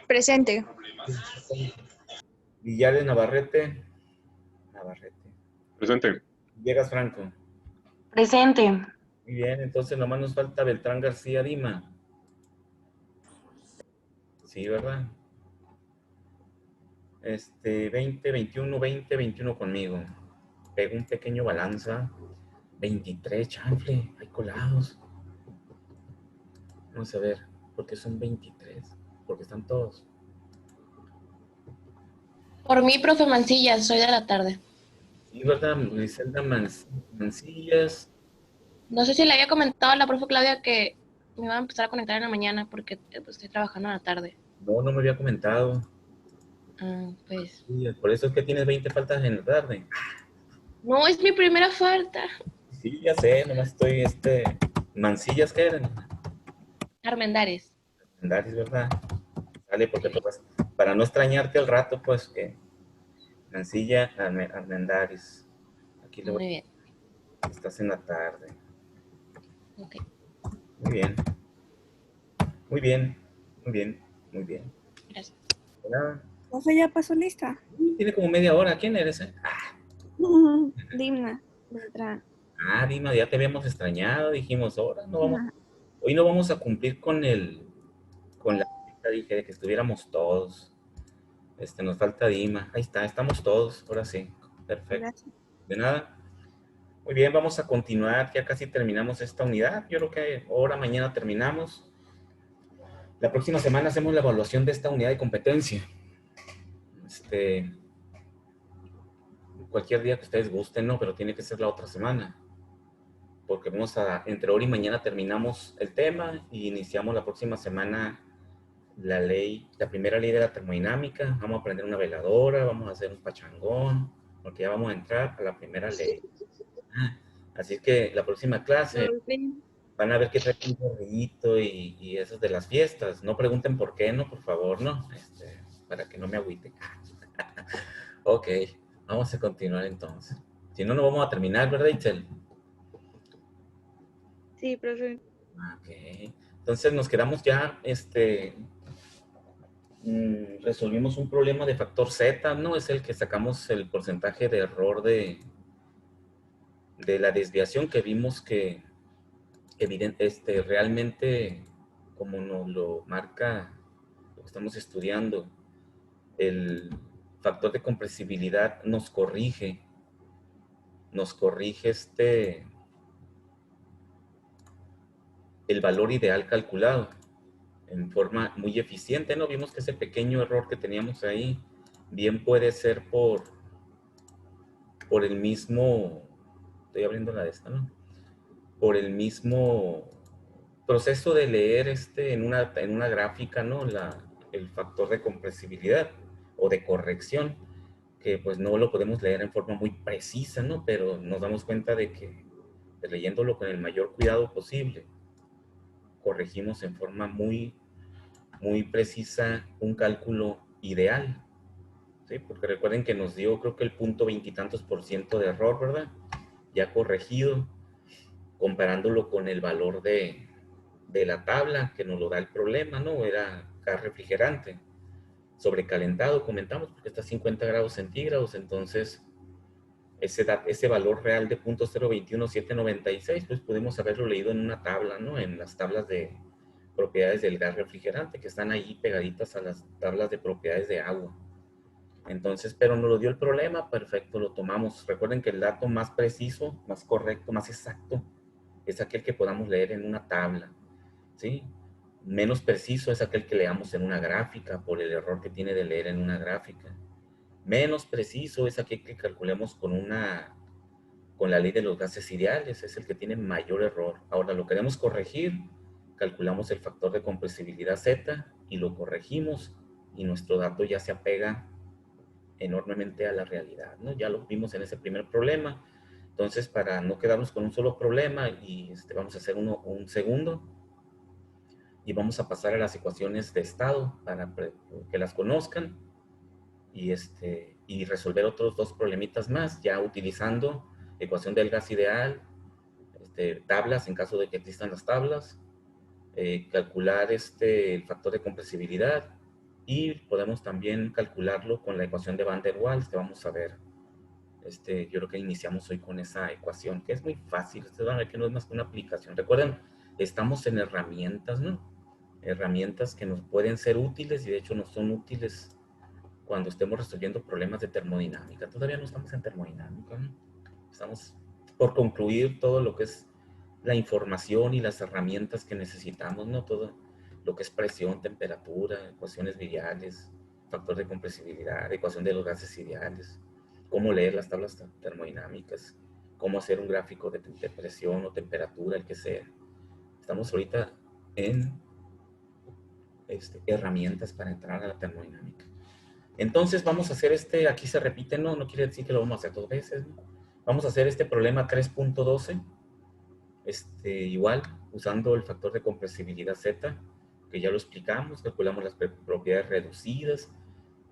Presente. Villares Navarrete. Presente. Villegas Franco. Presente. Muy bien, entonces nomás nos falta Beltrán García Dima. Sí, ¿verdad? 20, 21, 20, 21 conmigo. Pego un pequeño balanza. 23, chanfle, hay colados. Vamos a ver, ¿por qué son 23? Porque están todos. Por mí, profe Mancillas, soy de la tarde. Sí, ¿verdad? Griselda Mancillas. No sé si le había comentado a la profe Claudia que me iba a empezar a conectar en la mañana porque pues, estoy trabajando en la tarde. No, no me había comentado. Pues. Sí, por eso es que tienes 20 faltas en la tarde. No, es mi primera falta. Sí, ya sé, nomás estoy, Mancillas, ¿qué eran? Armendáriz. Armendáriz, ¿verdad? Sale, porque Sí. pues, para no extrañarte al rato, pues, que Mancilla, Armendáriz. Aquí le voy. Muy bien. Estás en la tarde. Ok. Muy bien. Muy bien. Muy bien. Muy bien. Gracias. Hola. ¿Profe ya pasó lista? Tiene como media hora. ¿Quién eres? Dimna, Beltrán. Dima, ya te habíamos extrañado. Dijimos, ahora no vamos. Ajá. Hoy no vamos a cumplir con la cita, dije, de que estuviéramos todos. Nos falta Dima. Ahí está, estamos todos. Ahora sí. Perfecto. Gracias. De nada. Muy bien, vamos a continuar. Ya casi terminamos esta unidad. Yo creo que ahora, mañana terminamos. La próxima semana hacemos la evaluación de esta unidad de competencia. Cualquier día que ustedes gusten, ¿no? Pero tiene que ser la otra semana. Porque entre hoy y mañana terminamos el tema y iniciamos la próxima semana la primera ley de la termodinámica. Vamos a aprender una veladora, vamos a hacer un pachangón, porque ya vamos a entrar a la primera ley. Así que la próxima clase van a ver que trae un gorrito y esos de las fiestas. No pregunten por qué, ¿no? Por favor, ¿no? Para que no me agüite. Ok, vamos a continuar entonces. Si no, no vamos a terminar, ¿verdad, Itzel? Sí, profe. Ok. Entonces nos quedamos ya, resolvimos un problema de factor Z, ¿no? Es el que sacamos el porcentaje de error de la desviación que vimos que realmente, como nos lo marca lo que estamos estudiando, el factor de compresibilidad nos corrige el valor ideal calculado en forma muy eficiente, ¿no? Vimos que ese pequeño error que teníamos ahí bien puede ser por el mismo, estoy abriendo la de esta, ¿no? Por el mismo proceso de leer en una gráfica, ¿no? El factor de compresibilidad o de corrección, que pues no lo podemos leer en forma muy precisa, ¿no? Pero nos damos cuenta de que leyéndolo con el mayor cuidado posible, corregimos en forma muy, muy precisa un cálculo ideal, ¿sí? Porque recuerden que nos dio, creo que el punto veintitantos % de error, ¿verdad? Ya corregido, comparándolo con el valor de la tabla que nos lo da el problema, ¿no? Era gas refrigerante, sobrecalentado, comentamos, porque está a 50 grados centígrados, entonces ese valor real de 0.021796, pues pudimos haberlo leído en una tabla, ¿no? En las tablas de propiedades del gas refrigerante, que están ahí pegaditas a las tablas de propiedades de agua. Entonces, pero nos lo dio el problema, perfecto, lo tomamos. Recuerden que el dato más preciso, más correcto, más exacto, es aquel que podamos leer en una tabla, ¿sí? Menos preciso es aquel que leamos en una gráfica por el error que tiene de leer en una gráfica. Menos preciso es aquel que calculemos con la ley de los gases ideales, es el que tiene mayor error. Ahora lo queremos corregir, calculamos el factor de compresibilidad Z y lo corregimos y nuestro dato ya se apega enormemente a la realidad, ¿no? Ya lo vimos en ese primer problema. Entonces, para no quedarnos con un solo problema, y vamos a hacer un segundo, y vamos a pasar a las ecuaciones de estado para que las conozcan, y resolver otros dos problemitas más, ya utilizando ecuación del gas ideal, tablas en caso de que existan las tablas, calcular el factor de compresibilidad Y podemos también calcularlo con la ecuación de Van der Waals, que vamos a ver. Yo creo que iniciamos hoy con esa ecuación, que es muy fácil. Ustedes van a ver que no es más que una aplicación. Recuerden, estamos en herramientas, ¿no? Herramientas que nos pueden ser útiles y de hecho nos son útiles cuando estemos resolviendo problemas de termodinámica. Todavía no estamos en termodinámica, ¿no? Estamos por concluir todo lo que es la información y las herramientas que necesitamos, ¿no? Todo lo que es presión, temperatura, ecuaciones viriales, factor de compresibilidad, ecuación de los gases ideales, cómo leer las tablas termodinámicas, cómo hacer un gráfico de presión o temperatura, el que sea. Estamos ahorita en herramientas para entrar a la termodinámica. Entonces vamos a hacer aquí se repite, no quiere decir que lo vamos a hacer 2 veces, ¿no? Vamos a hacer este problema 3.12, igual, usando el factor de compresibilidad Z, que ya lo explicamos, calculamos las propiedades reducidas,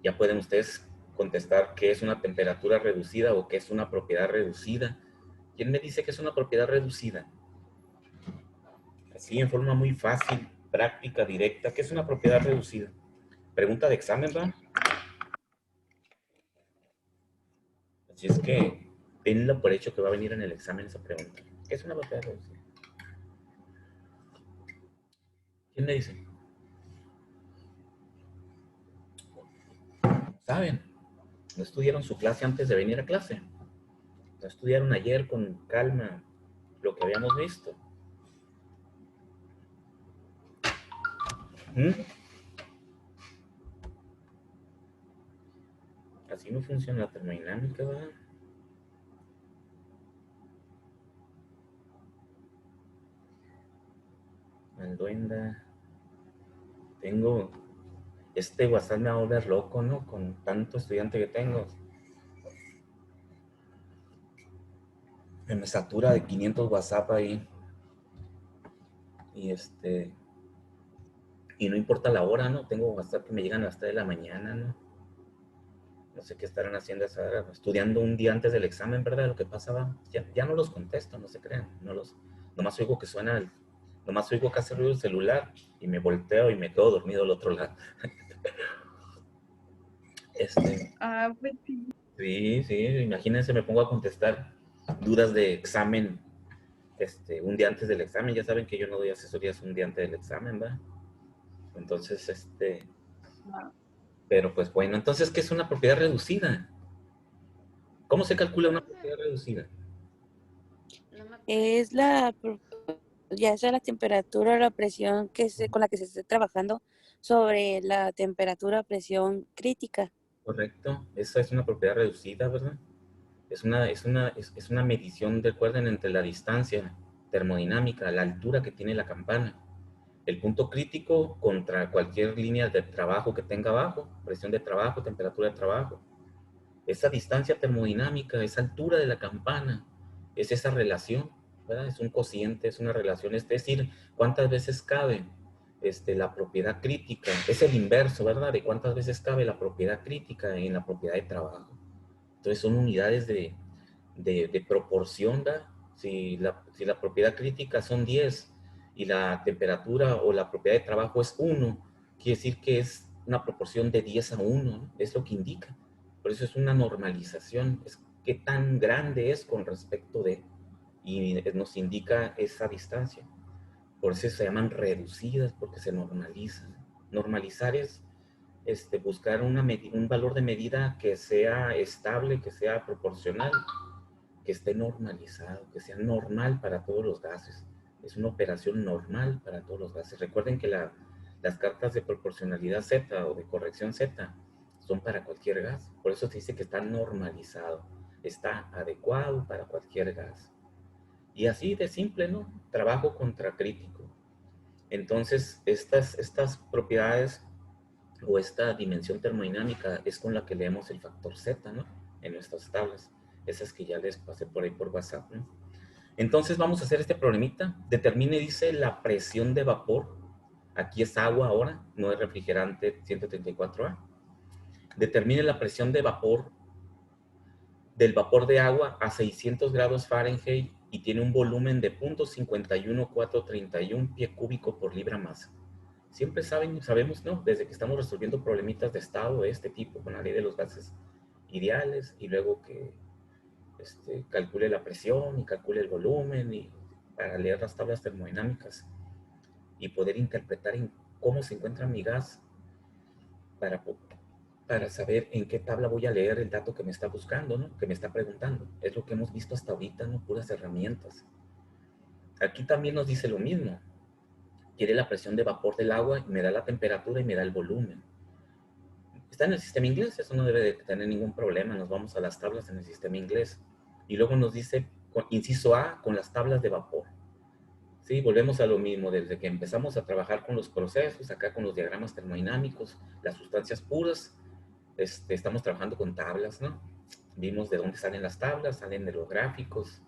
ya pueden ustedes contestar qué es una temperatura reducida o qué es una propiedad reducida. ¿Quién me dice que es una propiedad reducida? Así, en forma muy fácil, práctica, directa, ¿qué es una propiedad reducida? Pregunta de examen, ¿verdad? Así es que denlo por hecho que va a venir en el examen esa pregunta. ¿Qué es una propiedad reducida? ¿Quién me dice? ¿Saben? ¿No estudiaron su clase antes de venir a clase? ¿No estudiaron ayer con calma lo que habíamos visto? Así no funciona la termodinámica, ¿verdad? Alduenda. Tengo... WhatsApp me va a volver loco, ¿no? Con tanto estudiante que tengo. Me satura de 500 WhatsApp ahí. Y y no importa la hora, ¿no? Tengo WhatsApp que me llegan a las 3 de la mañana, ¿no? No sé qué estarán haciendo a esa hora, estudiando un día antes del examen, ¿verdad? Lo que pasaba, ya no los contesto, no se crean, nomás oigo que suena, nomás oigo que hace ruido el celular y me volteo y me quedo dormido al otro lado. Pues sí. Sí, imagínense, me pongo a contestar dudas de examen, un día antes del examen. Ya saben que yo no doy asesorías un día antes del examen, ¿verdad? Entonces, pero pues bueno, entonces, ¿qué es una propiedad reducida? ¿Cómo se calcula una propiedad reducida? Es ya sea la temperatura o la presión con la que se esté trabajando sobre la temperatura o presión crítica. Correcto, esa es una propiedad reducida, ¿verdad? Es una medición, recuerden, entre la distancia termodinámica, la altura que tiene la campana, el punto crítico contra cualquier línea de trabajo que tenga abajo, presión de trabajo, temperatura de trabajo. Esa distancia termodinámica, esa altura de la campana, es esa relación, ¿verdad? Es un cociente, es una relación, es decir, cuántas veces cabe la propiedad crítica, es el inverso, ¿verdad? De cuántas veces cabe la propiedad crítica en la propiedad de trabajo. Entonces son unidades de proporción, ¿verdad? Si la propiedad crítica son 10 y la temperatura o la propiedad de trabajo es 1, quiere decir que es una proporción de 10 a 1, ¿no? Es lo que indica. Por eso es una normalización, es qué tan grande es con respecto de, y nos indica esa distancia. Por eso se llaman reducidas, porque se normalizan. Normalizar es buscar un valor de medida que sea estable, que sea proporcional, que esté normalizado, que sea normal para todos los gases. Es una operación normal para todos los gases. Recuerden que las cartas de proporcionalidad Z o de corrección Z son para cualquier gas. Por eso se dice que está normalizado, está adecuado para cualquier gas. Y así de simple, ¿no? Trabajo contracrítico. Entonces, estas propiedades o esta dimensión termodinámica es con la que leemos el factor Z, ¿no? En nuestras tablas. Esas que ya les pasé por ahí por WhatsApp, ¿no? Entonces vamos a hacer este problemita. Determine, dice, la presión de vapor. Aquí es agua ahora, no es refrigerante 134A. Determine la presión de vapor del vapor de agua a 600 grados Fahrenheit y tiene un volumen de 0.51431 pie cúbico por libra masa. siempre sabemos, ¿no? Desde que estamos resolviendo problemitas de estado de este tipo, con la ley de los gases ideales, y luego que calcule la presión y calcule el volumen, y para leer las tablas termodinámicas y poder interpretar en cómo se encuentra mi gas para saber en qué tabla voy a leer el dato que me está buscando, ¿no? Que me está preguntando. Es lo que hemos visto hasta ahorita, ¿no? Puras herramientas. Aquí también nos dice lo mismo. Quiere la presión de vapor del agua y me da la temperatura y me da el volumen. Está en el sistema inglés, eso no debe de tener ningún problema. Nos vamos a las tablas en el sistema inglés. Y luego nos dice, inciso A, con las tablas de vapor. Sí, volvemos a lo mismo, desde que empezamos a trabajar con los procesos, acá con los diagramas termodinámicos, las sustancias puras, estamos trabajando con tablas, ¿no? Vimos de dónde salen las tablas, salen de los gráficos,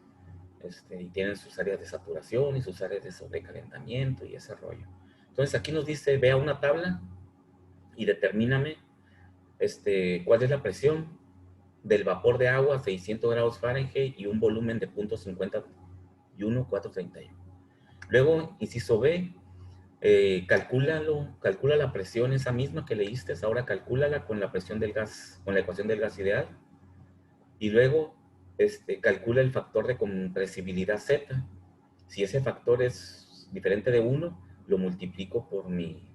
y tienen sus áreas de saturación y sus áreas de sobrecalentamiento y ese rollo. Entonces aquí nos dice, vea una tabla y determíname cuál es la presión del vapor de agua a 600 grados Fahrenheit y un volumen de 0.51431. Luego, inciso B, calcula la presión esa misma que leíste, ahora calcúlala con la presión del gas, con la ecuación del gas ideal. Y luego, calcula el factor de compresibilidad Z. Si ese factor es diferente de 1, lo multiplico por mi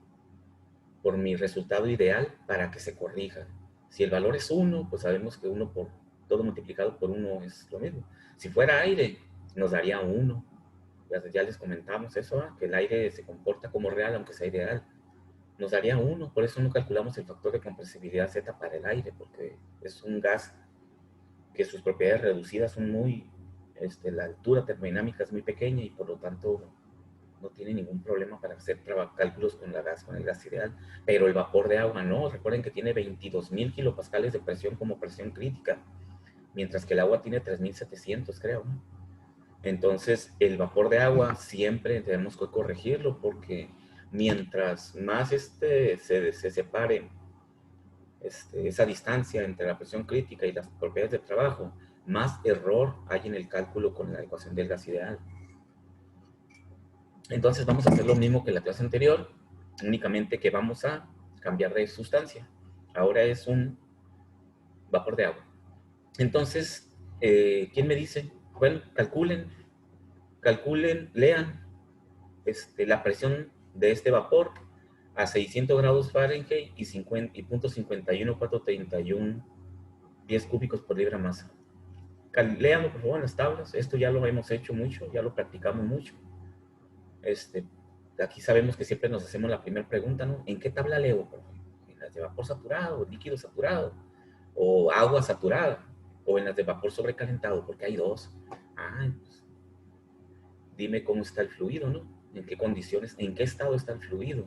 resultado ideal para que se corrija. Si el valor es 1, pues sabemos que 1 por todo multiplicado por 1 es lo mismo. Si fuera aire, nos daría 1. Ya les comentamos eso, que el aire se comporta como real, aunque sea ideal. Nos daría 1, por eso no calculamos el factor de compresibilidad Z para el aire, porque es un gas que sus propiedades reducidas son muy, la altura termodinámica es muy pequeña y por lo tanto no tiene ningún problema para hacer cálculos con el gas ideal. Pero el vapor de agua no, recuerden que tiene 22.000 kilopascales de presión como presión crítica, mientras que el agua tiene 3.700, creo, ¿no? Entonces, el vapor de agua siempre tenemos que corregirlo porque mientras más se separe esa distancia entre la presión crítica y las propiedades de trabajo, más error hay en el cálculo con la ecuación del gas ideal. Entonces, vamos a hacer lo mismo que en la clase anterior, únicamente que vamos a cambiar de sustancia. Ahora es un vapor de agua. Entonces, ¿quién me dice? Bueno, calculen, lean la presión de este vapor a 600 grados Fahrenheit y 0.51431 pies cúbicos por libra masa. Léanlo por favor en las tablas, esto ya lo hemos hecho mucho, ya lo practicamos mucho. Aquí sabemos que siempre nos hacemos la primera pregunta, ¿no? ¿En qué tabla leo? ¿En las de vapor saturado, líquido saturado, o agua saturada, o en las de vapor sobrecalentado? Porque hay dos. Pues, dime cómo está el fluido, ¿no? ¿En qué condiciones, en qué estado está el fluido?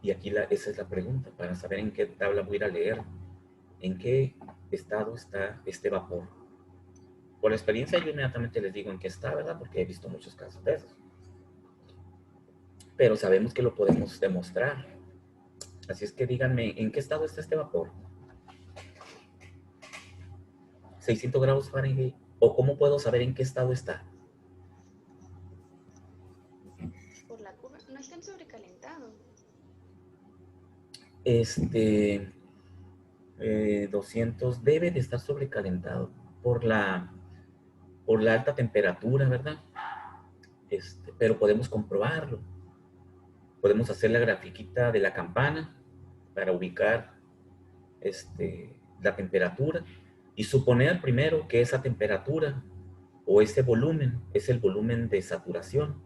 Y aquí esa es la pregunta, para saber en qué tabla voy a ir a leer, en qué estado está este vapor. Por experiencia yo inmediatamente les digo en qué está, ¿verdad? Porque he visto muchos casos de esos. Pero sabemos que lo podemos demostrar. Así es que díganme, ¿en qué estado está este vapor? 600 grados Fahrenheit. ¿O cómo puedo saber en qué estado está? Por la curva, no está en sobrecalentado. 200 debe de estar sobrecalentado por la alta temperatura, ¿verdad? Pero podemos comprobarlo. Podemos hacer la grafiquita de la campana para ubicar la temperatura y suponer primero que esa temperatura o ese volumen es el volumen de saturación.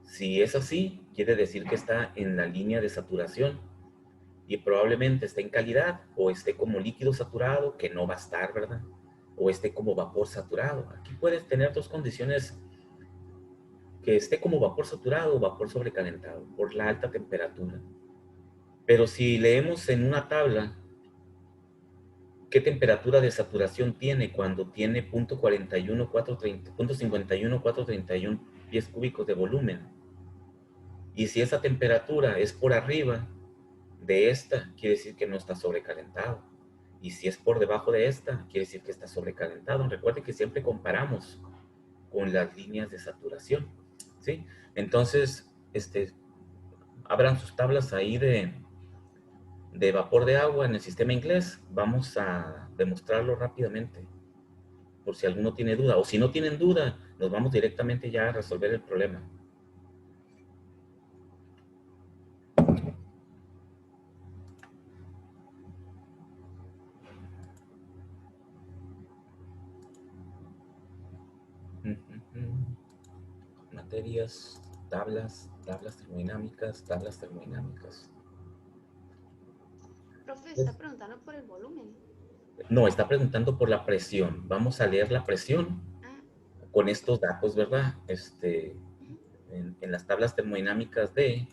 Si es así, quiere decir que está en la línea de saturación y probablemente esté en calidad o esté como líquido saturado, que no va a estar, ¿verdad? O esté como vapor saturado. Aquí puedes tener dos condiciones: que esté como vapor saturado o vapor sobrecalentado por la alta temperatura. Pero si leemos en una tabla qué temperatura de saturación tiene cuando tiene 0.51431 pies cúbicos de volumen, y si esa temperatura es por arriba de esta, quiere decir que no está sobrecalentado. Y si es por debajo de esta, quiere decir que está sobrecalentado. Recuerden que siempre comparamos con las líneas de saturación. ¿sí? Entonces, abran sus tablas ahí de vapor de agua en el sistema inglés. Vamos a demostrarlo rápidamente, por si alguno tiene duda. O si no tienen duda, nos vamos directamente ya a resolver el problema. Materias, tablas termodinámicas. Profe, está preguntando por el volumen. No, está preguntando por la presión. Vamos a leer la presión Ah, con estos datos, ¿verdad? En las tablas termodinámicas de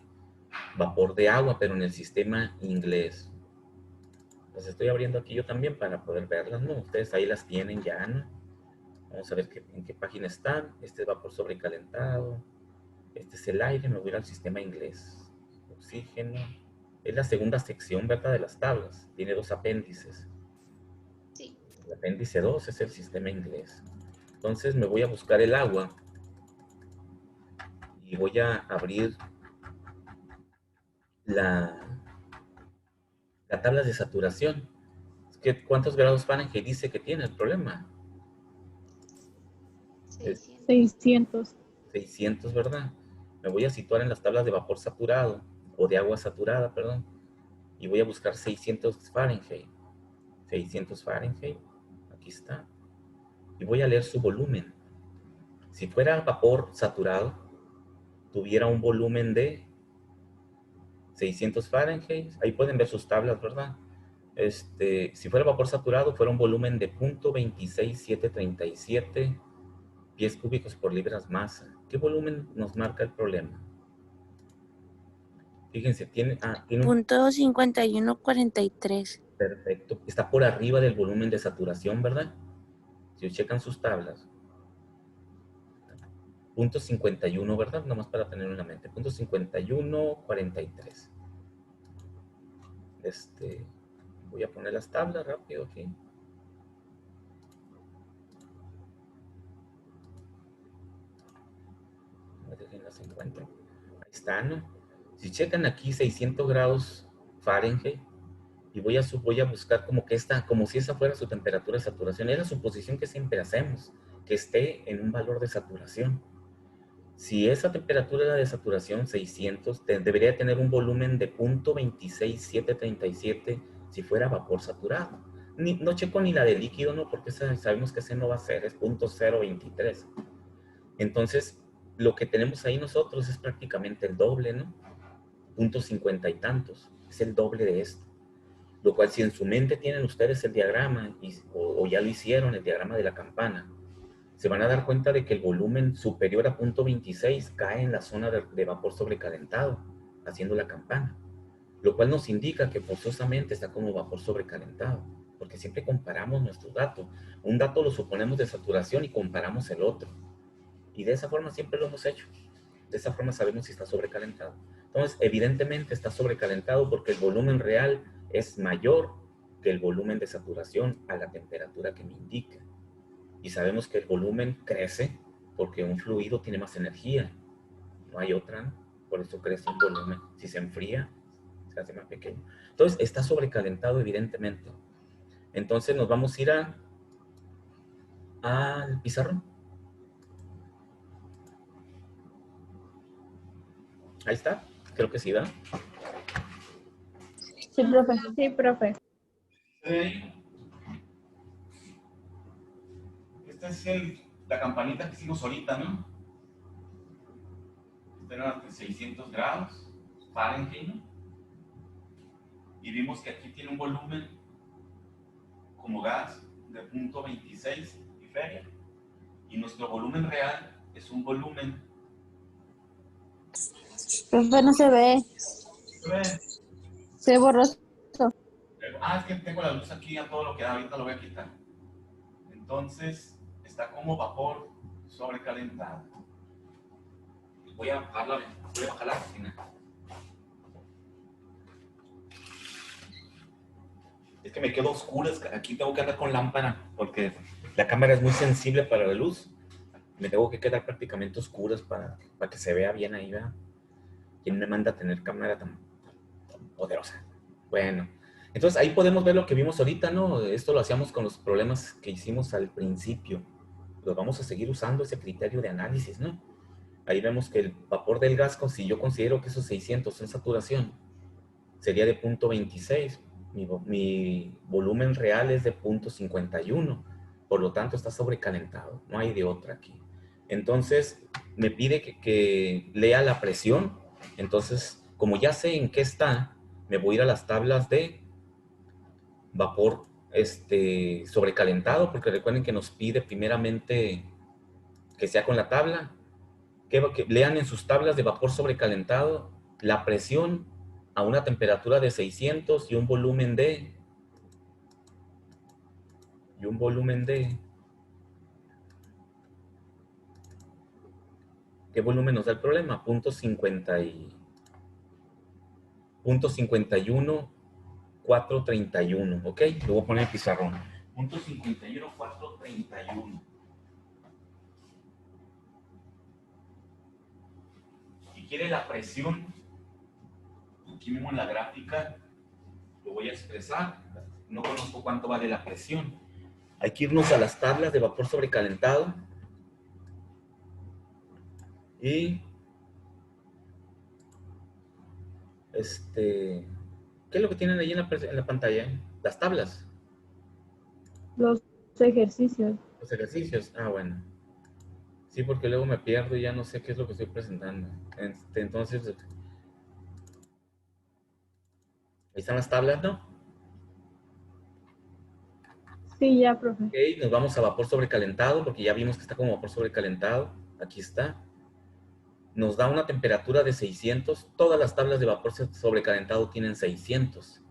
vapor de agua, pero en el sistema inglés. Las estoy abriendo aquí yo también para poder verlas, ¿no? Ustedes ahí las tienen ya, ¿no? Vamos a ver en qué página están. Este es vapor sobrecalentado. Este es el aire. Me voy a ir al sistema inglés. Oxígeno. Es la segunda sección, ¿verdad? De las tablas. Tiene 2 apéndices. sí. El apéndice 2 es el sistema inglés. Entonces me voy a buscar el agua y voy a abrir la tabla de saturación. ¿Cuántos grados Fahrenheit dice que tiene el problema? 600. 600. 600, ¿verdad? Me voy a situar en las tablas de vapor saturado, o de agua saturada, perdón, y voy a buscar 600 Fahrenheit. 600 Fahrenheit, aquí está. Y voy a leer su volumen. Si fuera vapor saturado, tuviera un volumen de 600 Fahrenheit. Ahí pueden ver sus tablas, ¿verdad? Si fuera vapor saturado, fuera un volumen de 0.26737 pies cúbicos por libras masa. ¿Qué volumen nos marca el problema? Fíjense, tiene un... .5143. Perfecto. Está por arriba del volumen de saturación, ¿verdad? Si checan sus tablas. Punto 51, ¿verdad? Nomás para tenerlo en la mente. Punto 5143. Voy a poner las tablas rápido aquí. Las encuentro. Ahí está, ¿no? Si checan aquí 600 grados Fahrenheit, y voy a buscar como si esa fuera su temperatura de saturación. Es la suposición que siempre hacemos, que esté en un valor de saturación. Si esa temperatura de saturación 600, debería tener un volumen de 0.26737 si fuera vapor saturado. No checo ni la de líquido, ¿no? Porque sabemos que ese no va a ser, es 0.023. Entonces, lo que tenemos ahí nosotros es prácticamente el doble, ¿no? 0.50 y tantos. Es el doble de esto. Lo cual, si en su mente tienen ustedes el diagrama o ya lo hicieron, el diagrama de la campana, se van a dar cuenta de que el volumen superior a 0.26 cae en la zona de vapor sobrecalentado, haciendo la campana. Lo cual nos indica que forzosamente está como vapor sobrecalentado, porque siempre comparamos nuestros datos. Un dato lo suponemos de saturación y comparamos el otro. Y de esa forma siempre lo hemos hecho. De esa forma sabemos si está sobrecalentado. Entonces, evidentemente está sobrecalentado porque el volumen real es mayor que el volumen de saturación a la temperatura que me indica. Y sabemos que el volumen crece porque un fluido tiene más energía. No hay otra, ¿no? Por eso crece un volumen. Si se enfría, se hace más pequeño. Entonces, está sobrecalentado evidentemente. Entonces, nos vamos a ir al pizarrón. Ahí está. Creo que sí, ¿verdad? Sí, profe. Sí, profe. Esta es la campanita que hicimos ahorita, ¿no? Esta era de 600 grados Fahrenheit, ¿no? Y vimos que aquí tiene un volumen como gas de 0.26 y feria. Y nuestro volumen real es un volumen... Profe, no se ve. Se borró. Es que tengo la luz aquí a todo lo que da, ahorita lo voy a quitar. Entonces, está como vapor sobrecalentado. Voy a bajar la cocina. Es que me quedo oscuro, aquí tengo que andar con lámpara, porque la cámara es muy sensible para la luz. Me tengo que quedar prácticamente oscuras para que se vea bien ahí, ¿verdad? ¿Quién me manda a tener cámara tan poderosa? Bueno, entonces ahí podemos ver lo que vimos ahorita, ¿no? Esto lo hacíamos con los problemas que hicimos al principio. Lo vamos a seguir usando ese criterio de análisis, ¿no? Ahí vemos que el vapor del gas, si yo considero que esos 600 son saturación, sería de 0.26. Mi volumen real es de 0.51. Por lo tanto, está sobrecalentado. No hay de otra aquí. Entonces, me pide que lea la presión. Entonces, como ya sé en qué está, me voy a ir a las tablas de vapor sobrecalentado, porque recuerden que nos pide primeramente que sea con la tabla. Que lean en sus tablas de vapor sobrecalentado la presión a una temperatura de 600 y un volumen de... ¿Qué volumen nos da el problema? 0.51431, ¿ok? Lo voy a poner en pizarrón. 0.51431. Si quiere la presión, aquí mismo en la gráfica lo voy a expresar. No conozco cuánto vale la presión. Hay que irnos a las tablas de vapor sobrecalentado. Y ¿qué es lo que tienen ahí en la pantalla? Las tablas. Los ejercicios. Los ejercicios. Ah, bueno. Sí, porque luego me pierdo y ya no sé qué es lo que estoy presentando. Entonces, ahí están las tablas, ¿no? Sí, ya, profe. Ok, nos vamos a vapor sobrecalentado, porque ya vimos que está como vapor sobrecalentado. Aquí está. Nos da una temperatura de 600. Todas las tablas de vapor sobrecalentado tienen 600.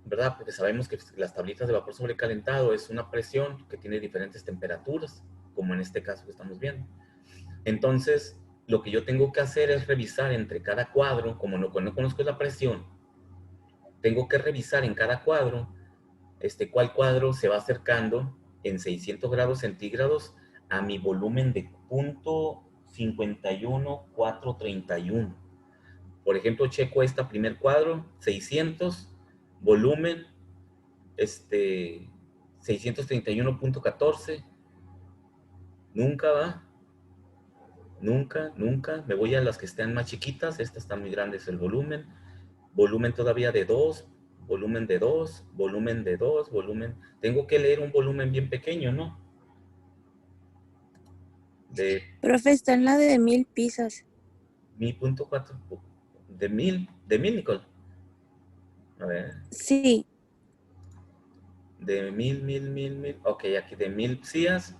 ¿Verdad? Porque sabemos que las tablitas de vapor sobrecalentado es una presión que tiene diferentes temperaturas, como en este caso que estamos viendo. Entonces, lo que yo tengo que hacer es revisar entre cada cuadro, como no conozco la presión, tengo que revisar en cada cuadro cuál cuadro se va acercando en 600 grados centígrados a mi volumen de 0.51431. Por ejemplo, checo primer cuadro, 600, volumen, 631.14. Nunca va. Nunca. Me voy a las que están más chiquitas. Estas están muy grandes el volumen. Volumen todavía de 2. Volumen de 2. Volumen de 2. Volumen. Tengo que leer un volumen bien pequeño, ¿no? Profe, está en la de 1000 piezas. 1000.4. De 1000, Nicole. A ver. Sí. De 1000. Ok, aquí de 1000 psias.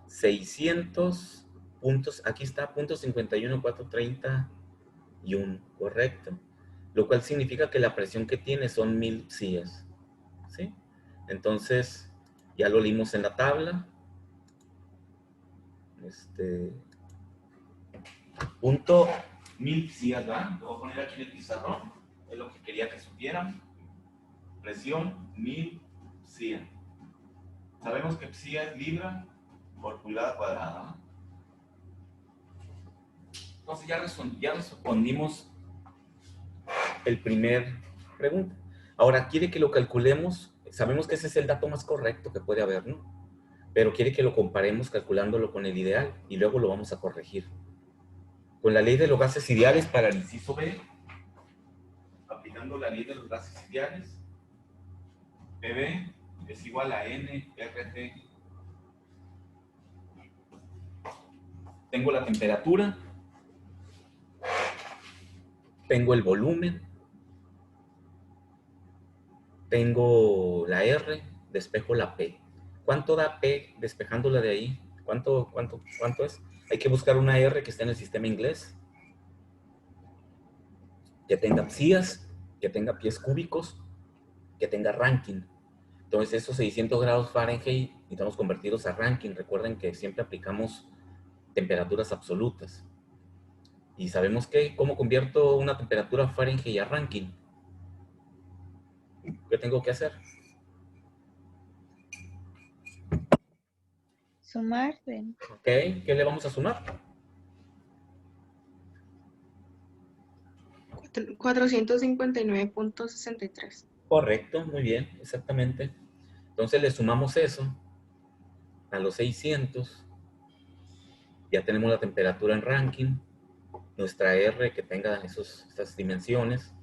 600 puntos. Aquí está, 0.51431. Correcto. Lo cual significa que la presión que tiene son 1000 psias. ¿Sí? Entonces, ya lo leímos en la tabla. Punto 1000 psias, ¿verdad? Lo voy a poner aquí en el pizarrón. Es lo que quería que supieran. Presión 1000 psias. Sabemos que psia es libra por pulgada cuadrada. Entonces ya respondimos el primer pregunta. Ahora quiere que lo calculemos. Sabemos que ese es el dato más correcto que puede haber, ¿no? Pero quiere que lo comparemos calculándolo con el ideal y luego lo vamos a corregir. Con la ley de los gases ideales para el inciso B, aplicando la ley de los gases ideales, PB es igual a nRT. Tengo la temperatura, tengo el volumen, tengo la R, despejo la P. ¿Cuánto da P despejándola de ahí? ¿Cuánto es? Hay que buscar una R que esté en el sistema inglés, que tenga psias, que tenga pies cúbicos, que tenga Rankine. Entonces esos 600 grados Fahrenheit necesitamos convertirlos a Rankine. Recuerden que siempre aplicamos temperaturas absolutas. Y sabemos que, ¿cómo convierto una temperatura Fahrenheit a Rankine? ¿Qué tengo que hacer? Sumar, ven. ¿Ok? ¿Qué le vamos a sumar? 459.63. Correcto, muy bien, exactamente. Entonces le sumamos eso a los 600. Ya tenemos la temperatura en Rankine, nuestra R que tenga estas dimensiones.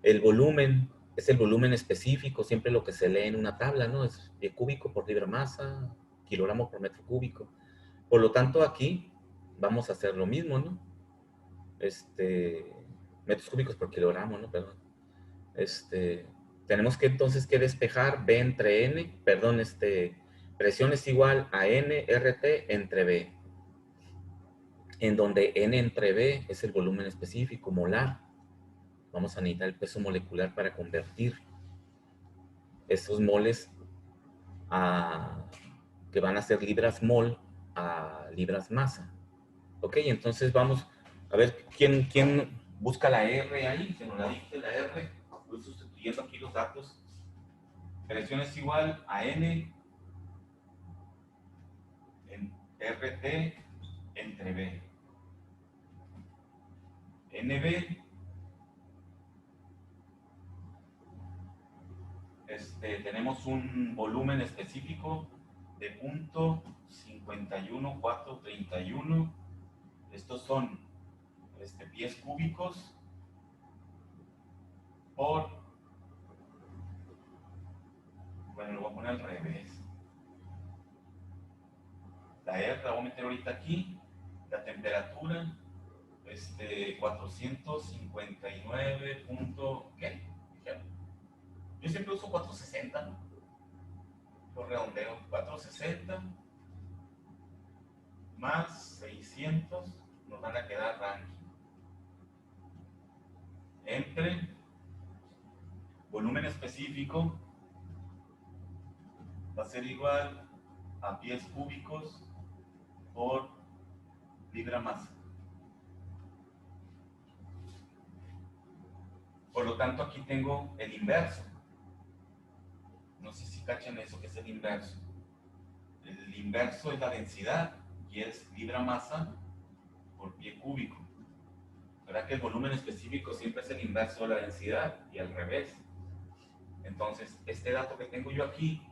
El volumen es el volumen específico, siempre lo que se lee en una tabla, ¿no? Es pie cúbico por libra masa, kilogramo por metro cúbico. Por lo tanto, aquí vamos a hacer lo mismo, ¿no? Metros cúbicos por kilogramo, ¿no? Perdón. Tenemos que entonces que despejar B entre N, perdón, presión es igual a N RT entre B, en donde N entre B es el volumen específico, molar. Vamos a necesitar el peso molecular para convertir estos moles que van a ser libras mol a libras masa. Ok, entonces vamos a ver quién busca la R ahí, que nos la dicte la R. Voy sustituyendo aquí los datos. Presión es igual a N en RT entre B. NB tenemos un volumen específico de 0.51431. Estos son pies cúbicos por, bueno, lo voy a poner al revés. La R la voy a meter ahorita aquí, la temperatura, 459 punto, ¿qué? Yo siempre uso 460, ¿no? Lo redondeo, 460 más 600 nos van a quedar ranking. Entre volumen específico va a ser igual a pies cúbicos por libra masa. Por lo tanto, aquí tengo el inverso. No sé si cachan eso, que es el inverso. El inverso es la densidad y es libra masa por pie cúbico. ¿Verdad que el volumen específico siempre es el inverso de la densidad y al revés? Entonces, este dato que tengo yo aquí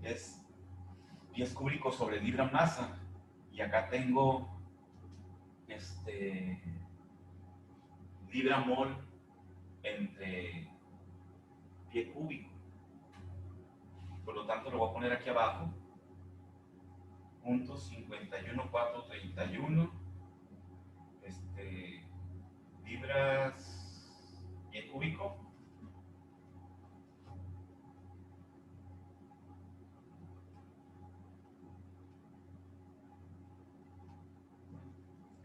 es pies cúbicos sobre libra masa y acá tengo libra mol entre pie cúbico. Por lo tanto, lo voy a poner aquí abajo. 0.51431 libras pie cúbico.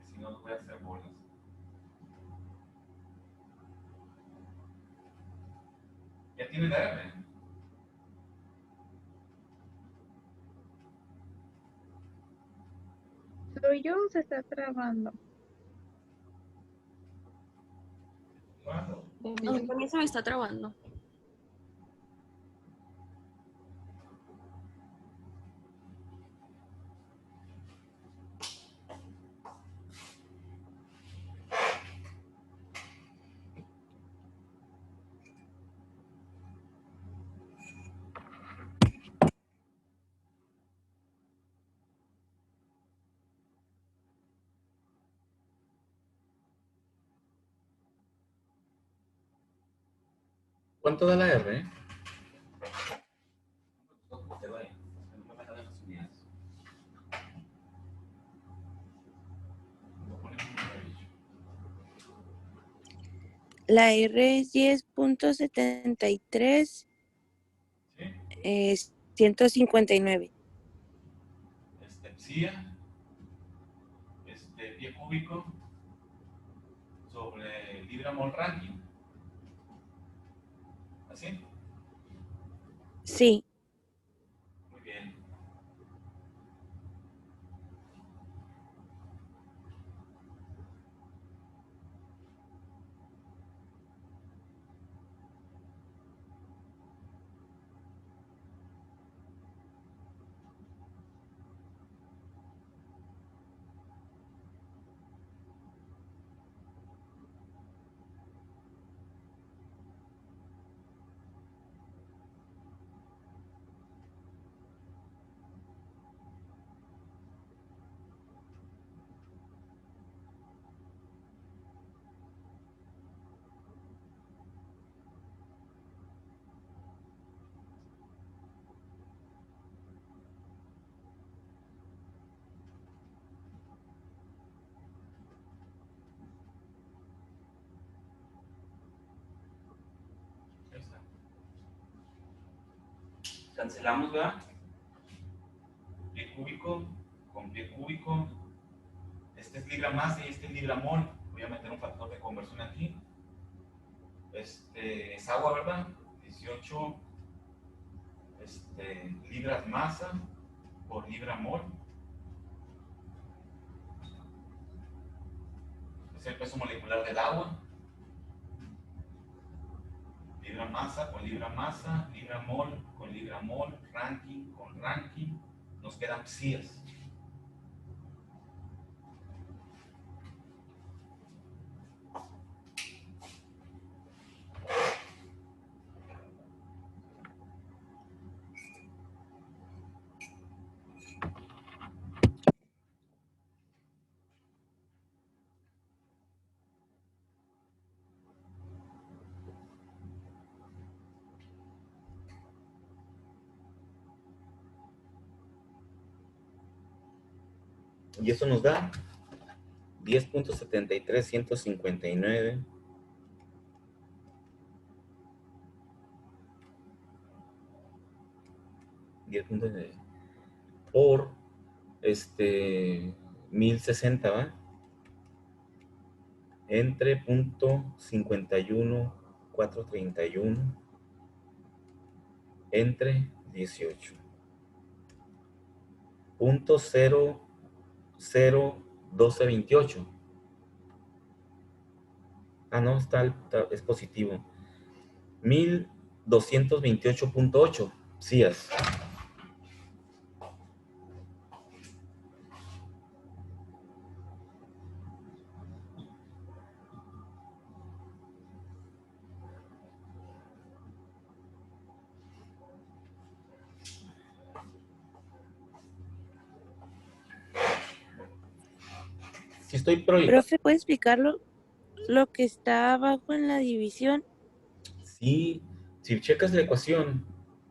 Si no, voy a hacer bolas. Ya tiene la R. ¿Soy yo o se está trabando? ¿Cuándo? A mí también se me está trabando. ¿Cuánto da la R? Te doy. No me van a dar las unidades. Voy a poner un amarillo. La R es 10.73, ¿Sí? 159. Psia, pie cúbico sobre libra mol ranking. ¿Así? Sí, Muy bien. Cancelamos, ¿verdad? Pie cúbico con pie cúbico. Este es libra masa y este es libra mol. Voy a meter un factor de conversión aquí. Este es agua, ¿verdad? 18 libras masa por libra mol. Es el peso molecular del agua. Libra masa con libra masa, libra mol con libra mol, ranking con ranking. Nos quedan psias. Y eso nos da 10.73159 por 1060, ¿va? Entre .51431 entre 18. .001228. Ah, no, es positivo. 1228.8 psias. Si estoy proyectando. Profe, ¿puede explicarlo lo que está abajo en la división? Sí, si checas la ecuación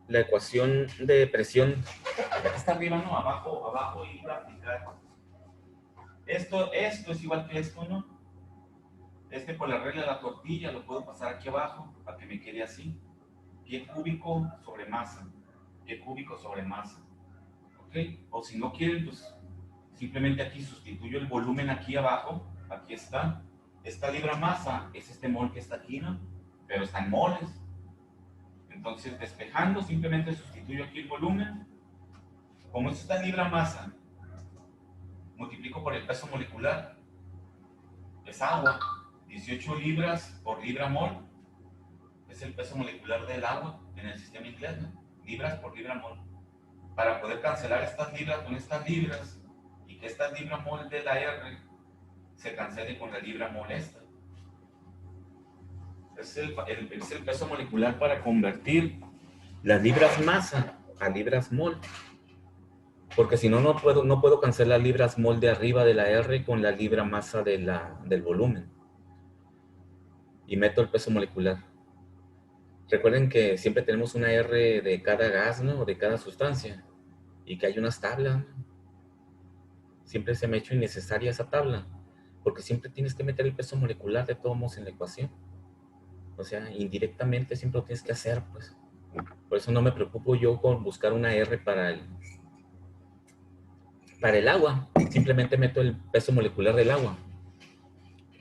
de presión, aquí está arriba, ¿no? Abajo y para aplicar. Esto es igual que esto, ¿no? Por la regla de la tortilla lo puedo pasar aquí abajo para que me quede así. Pie cúbico sobre masa. Pie cúbico sobre masa. ¿Ok? O si no quieren, pues simplemente aquí sustituyo el volumen aquí abajo. Aquí está. Esta libra masa es este mol que está aquí, ¿no? Pero está en moles. Entonces, despejando, simplemente sustituyo aquí el volumen. Como esto está en libra masa, multiplico por el peso molecular. Es agua. 18 libras por libra mol. Es el peso molecular del agua en el sistema inglés, ¿no? Libras por libra mol. Para poder cancelar estas libras con estas libras y que esta libra mol de la R se cancele con la libra mol esta. Es el peso molecular para convertir las libras masa a libras mol. Porque si no, no puedo cancelar libras mol de arriba de la R con la libra masa del volumen. Y meto el peso molecular. Recuerden que siempre tenemos una R de cada gas, ¿no? O de cada sustancia. Y que hay unas tablas, ¿no? Siempre se me ha hecho innecesaria esa tabla. Porque siempre tienes que meter el peso molecular de todos modos en la ecuación. O sea, indirectamente siempre lo tienes que hacer, pues. Por eso no me preocupo yo con buscar una R para el agua. Simplemente meto el peso molecular del agua.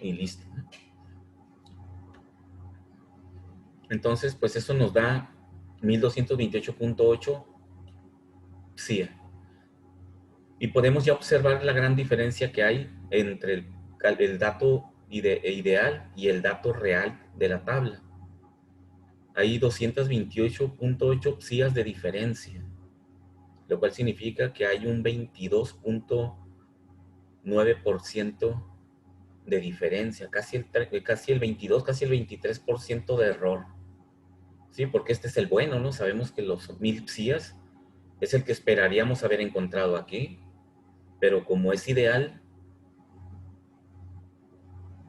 Y listo. Entonces, pues eso nos da 1228.8 psia. Y podemos ya observar la gran diferencia que hay entre el dato ideal y el dato real de la tabla. Hay 228.8 psias de diferencia, lo cual significa que hay un 22.9% de diferencia, casi el 22, casi el 23% de error. Sí, porque este es el bueno, ¿no? Sabemos que los 1000 psias es el que esperaríamos haber encontrado aquí, pero como es ideal,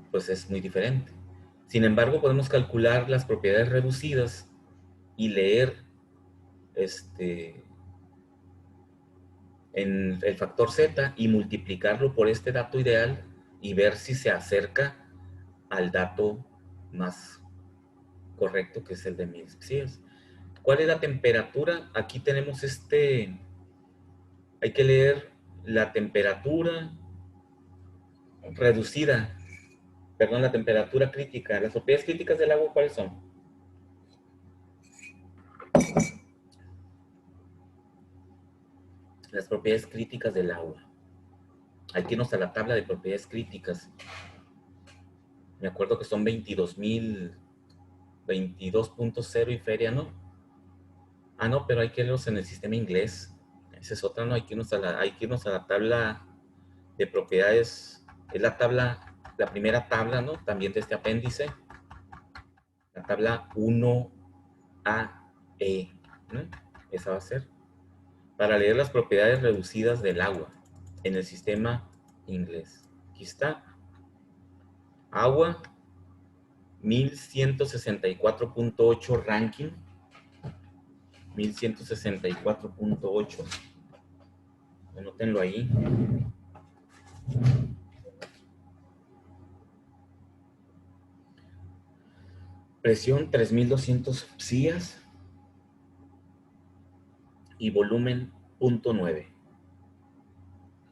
pues es muy diferente. Sin embargo, podemos calcular las propiedades reducidas y leer en el factor Z y multiplicarlo por este dato ideal y ver si se acerca al dato más correcto, que es el de 1000 psias. ¿Cuál es la temperatura? Aquí tenemos hay que leer la temperatura reducida, perdón, la temperatura crítica. Las propiedades críticas del agua, ¿cuáles son? Las propiedades críticas del agua. Hay que irnos a la tabla de propiedades críticas. Me acuerdo que son 22.0 y feria, ¿no? Ah, no, pero hay que irnos en el sistema inglés. Esa es otra, ¿no? Hay que irnos a la tabla de propiedades. Es la tabla, la primera tabla, ¿no? También de este apéndice. La tabla 1AE, ¿no? Esa va a ser. Para leer las propiedades reducidas del agua en el sistema inglés. Aquí está. Agua, 1164.8 ranking. 1164.8. Anótenlo ahí. Presión 3200 psias y volumen 0.9.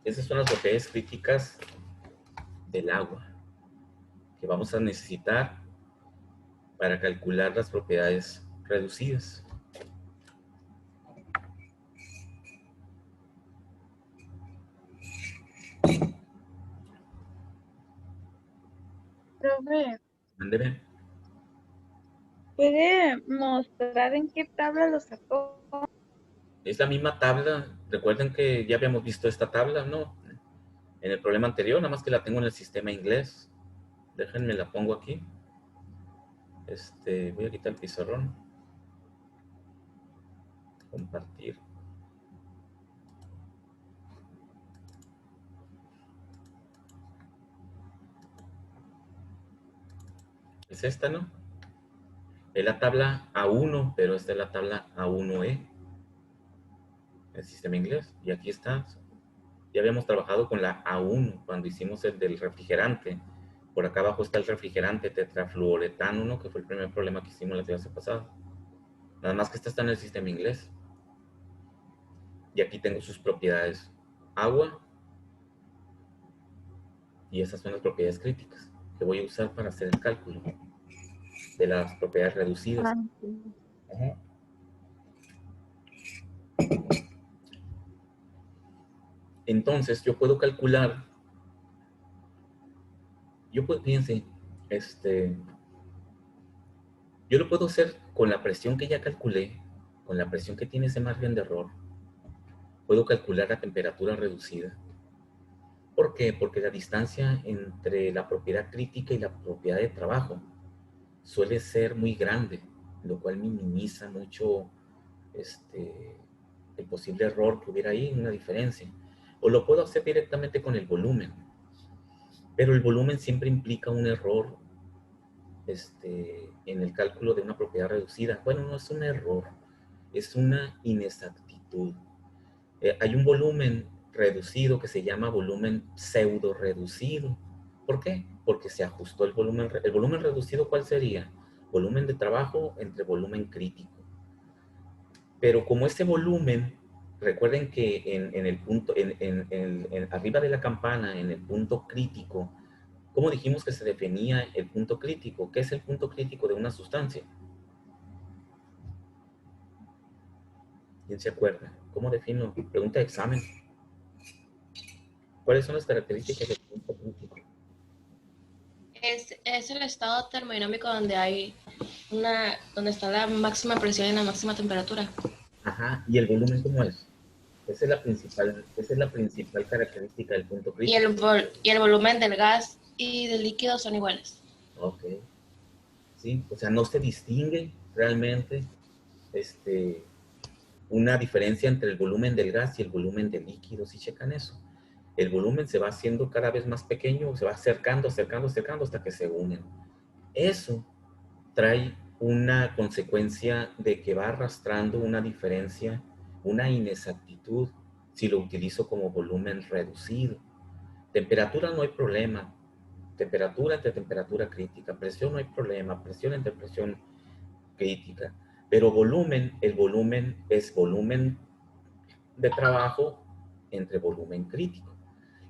Esas son las propiedades críticas del agua que vamos a necesitar para calcular las propiedades reducidas. Profe, Mándeme. ¿puede mostrar en qué tabla lo sacó? Es la misma tabla. Recuerden que ya habíamos visto esta tabla, ¿no? En el problema anterior, nada más que la tengo en el sistema inglés. Déjenme la pongo aquí. Voy a quitar el pizarrón. Compartir. Es esta, ¿no? Es la tabla A1, pero esta es la tabla A1E. El sistema inglés. Y aquí está. Ya habíamos trabajado con la A1 cuando hicimos el del refrigerante. Por acá abajo está el refrigerante tetrafluoretano, ¿no? Que fue el primer problema que hicimos la clase pasada. Nada más que esta está en el sistema inglés. Y aquí tengo sus propiedades. Agua. Y esas son las propiedades críticas que voy a usar para hacer el cálculo de las propiedades reducidas. Ah, sí. Ajá. Entonces, yo puedo calcular, fíjense, yo lo puedo hacer con la presión que ya calculé, con la presión que tiene ese margen de error. Puedo calcular la temperatura reducida. ¿Por qué? Porque la distancia entre la propiedad crítica y la propiedad de trabajo suele ser muy grande, lo cual minimiza mucho el posible error que hubiera ahí, una diferencia. O lo puedo hacer directamente con el volumen, pero el volumen siempre implica un error en el cálculo de una propiedad reducida. Bueno, no es un error, es una inexactitud. Hay un volumen reducido que se llama volumen pseudo reducido. ¿Por qué? Porque se ajustó el volumen. ¿El volumen reducido cuál sería? Volumen de trabajo entre volumen crítico. Pero como ese volumen, recuerden que en el punto, arriba de la campana, en el punto crítico, ¿cómo dijimos que se definía el punto crítico? ¿Qué es el punto crítico de una sustancia? ¿Quién se acuerda? ¿Cómo defino? Pregunta de examen. ¿Cuáles son las características del punto crítico? Es el estado termodinámico donde está la máxima presión y la máxima temperatura. Ajá, ¿y el volumen cómo es? Esa es la principal característica del punto crítico. Y el volumen del gas y del líquido son iguales. Ok. Sí, o sea, no se distingue realmente una diferencia entre el volumen del gas y el volumen del líquido, si checan eso. El volumen se va haciendo cada vez más pequeño, se va acercando hasta que se unen. Eso trae una consecuencia de que va arrastrando una diferencia, una inexactitud, si lo utilizo como volumen reducido. Temperatura no hay problema. Temperatura entre temperatura crítica. Presión no hay problema. Presión entre presión crítica. Pero volumen, el volumen es volumen de trabajo entre volumen crítico.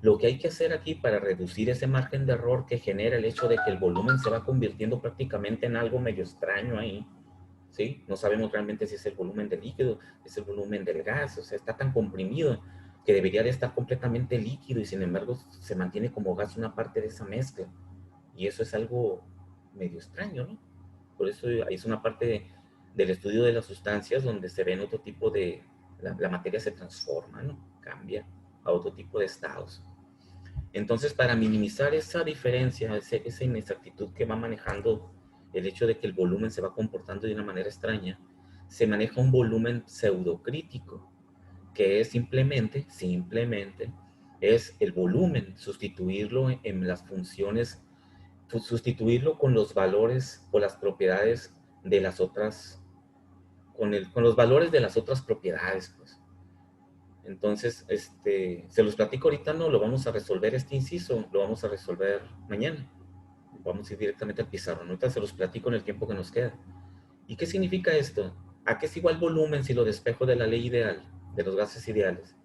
Lo que hay que hacer aquí para reducir ese margen de error que genera el hecho de que el volumen se va convirtiendo prácticamente en algo medio extraño ahí, ¿sí? No sabemos realmente si es el volumen del líquido, es el volumen del gas, o sea, está tan comprimido que debería de estar completamente líquido y sin embargo se mantiene como gas una parte de esa mezcla. Y eso es algo medio extraño, ¿no? Por eso es una parte del estudio de las sustancias donde se ven otro tipo de... La materia se transforma, ¿no? Cambia a otro tipo de estados. Entonces, para minimizar esa diferencia, esa inexactitud que va manejando el hecho de que el volumen se va comportando de una manera extraña, se maneja un volumen pseudocrítico, que es simplemente, es el volumen, sustituirlo en las funciones, sustituirlo con los valores o las propiedades de las otras, con los valores de las otras propiedades, pues. Entonces, se los platico ahorita, no, lo vamos a resolver este inciso, lo vamos a resolver mañana. Vamos a ir directamente al pizarrón. Ahorita se los platico en el tiempo que nos queda. ¿Y qué significa esto? ¿A qué es igual volumen si lo despejo de la ley ideal, de los gases ideales?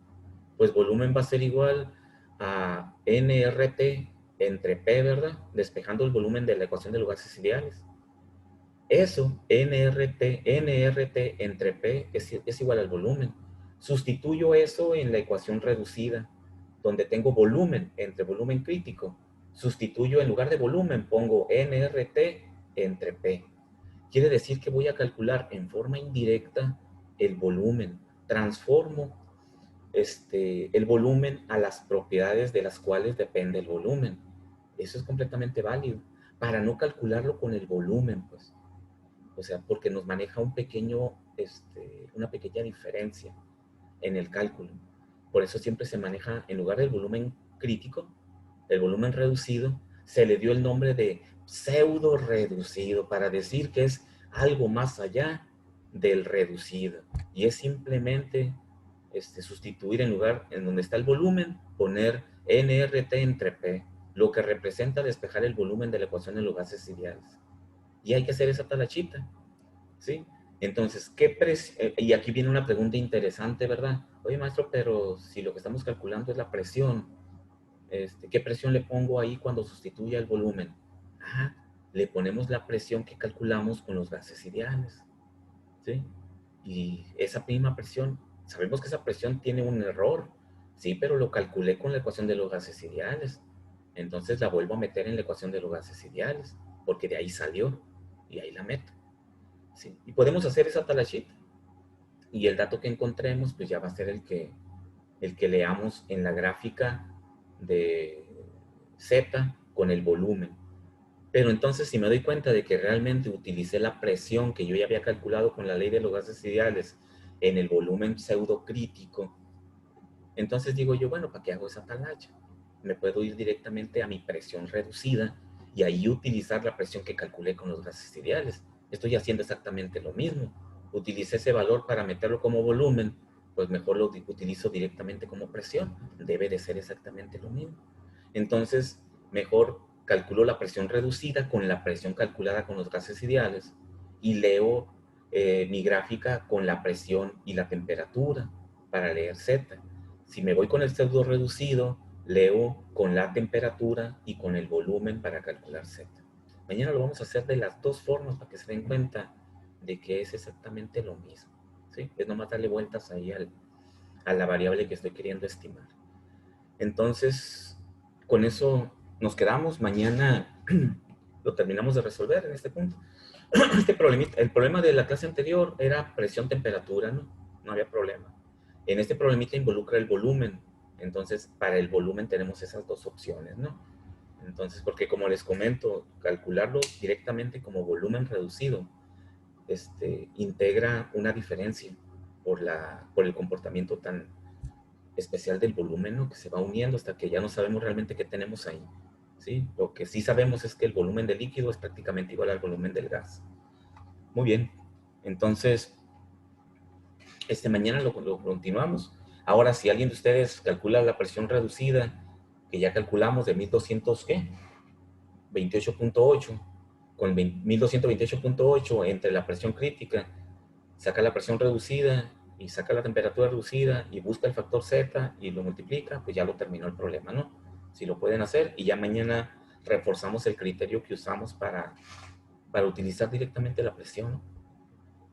Pues volumen va a ser igual a nRT entre P, ¿verdad? Despejando el volumen de la ecuación de los gases ideales. Eso, nRT entre P es igual al volumen. Sustituyo eso en la ecuación reducida, donde tengo volumen entre volumen crítico. Sustituyo en lugar de volumen, pongo nRT entre P. Quiere decir que voy a calcular en forma indirecta el volumen. Transformo el volumen a las propiedades de las cuales depende el volumen. Eso es completamente válido. Para no calcularlo con el volumen, pues. O sea, porque nos maneja un pequeño, una pequeña diferencia en el cálculo. Por eso siempre se maneja, en lugar del volumen crítico, el volumen reducido, se le dio el nombre de pseudo reducido para decir que es algo más allá del reducido. Y es simplemente sustituir en lugar en donde está el volumen, poner nRT entre P, lo que representa despejar el volumen de la ecuación de los gases ideales. Y hay que hacer esa talachita, ¿sí? Entonces, y aquí viene una pregunta interesante, ¿verdad? Oye, maestro, pero si lo que estamos calculando es la presión, ¿qué presión le pongo ahí cuando sustituya el volumen? Ah, le ponemos la presión que calculamos con los gases ideales, ¿sí? Y esa misma presión, sabemos que esa presión tiene un error, sí, pero lo calculé con la ecuación de los gases ideales. Entonces la vuelvo a meter en la ecuación de los gases ideales, porque de ahí salió, y ahí la meto. ¿Sí? Y podemos hacer esa talachita. Y el dato que encontremos, pues ya va a ser el que leamos en la gráfica de Z con el volumen. Pero entonces, si me doy cuenta de que realmente utilicé la presión que yo ya había calculado con la ley de los gases ideales en el volumen pseudocrítico, entonces digo yo, bueno, ¿para qué hago esa talacha? Me puedo ir directamente a mi presión reducida y ahí utilizar la presión que calculé con los gases ideales. Estoy haciendo exactamente lo mismo. Utilicé ese valor para meterlo como volumen, pues mejor lo utilizo directamente como presión. Debe de ser exactamente lo mismo. Entonces, mejor calculo la presión reducida con la presión calculada con los gases ideales y leo mi gráfica con la presión y la temperatura para leer Z. Si me voy con el pseudo reducido, leo con la temperatura y con el volumen para calcular Z. Mañana lo vamos a hacer de las dos formas para que se den cuenta de que es exactamente lo mismo, ¿sí? Es nomás darle vueltas ahí a la variable que estoy queriendo estimar. Entonces, con eso nos quedamos. Mañana lo terminamos de resolver en este punto. El problema de la clase anterior era presión-temperatura, ¿no? No había problema. En este problemita involucra el volumen. Entonces, para el volumen tenemos esas dos opciones, ¿no? Entonces, porque como les comento, calcularlo directamente como volumen reducido, integra una diferencia por el comportamiento tan especial del volumen, ¿no? Que se va uniendo hasta que ya no sabemos realmente qué tenemos ahí, ¿sí? Lo que sí sabemos es que el volumen del líquido es prácticamente igual al volumen del gas. Muy bien, entonces, mañana lo continuamos. Ahora, si alguien de ustedes calcula la presión reducida, que ya calculamos de 1200, ¿qué? 28.8, con 1228.8 entre la presión crítica saca la presión reducida y saca la temperatura reducida y busca el factor Z y lo multiplica, pues ya lo terminó el problema, ¿no? Si lo pueden hacer y ya mañana reforzamos el criterio que usamos para utilizar directamente la presión, ¿no?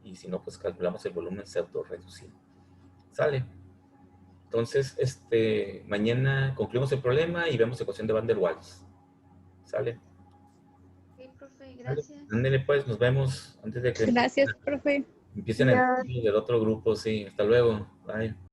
Y si no, pues calculamos el volumen pseudo reducido. ¿Sale? Entonces, mañana concluimos el problema y vemos ecuación de Van der Waals. ¿Sale? Ok, profe, gracias. Ándele pues, nos vemos antes de que Gracias, profe. empiecen el del otro grupo. Sí, hasta luego. Bye.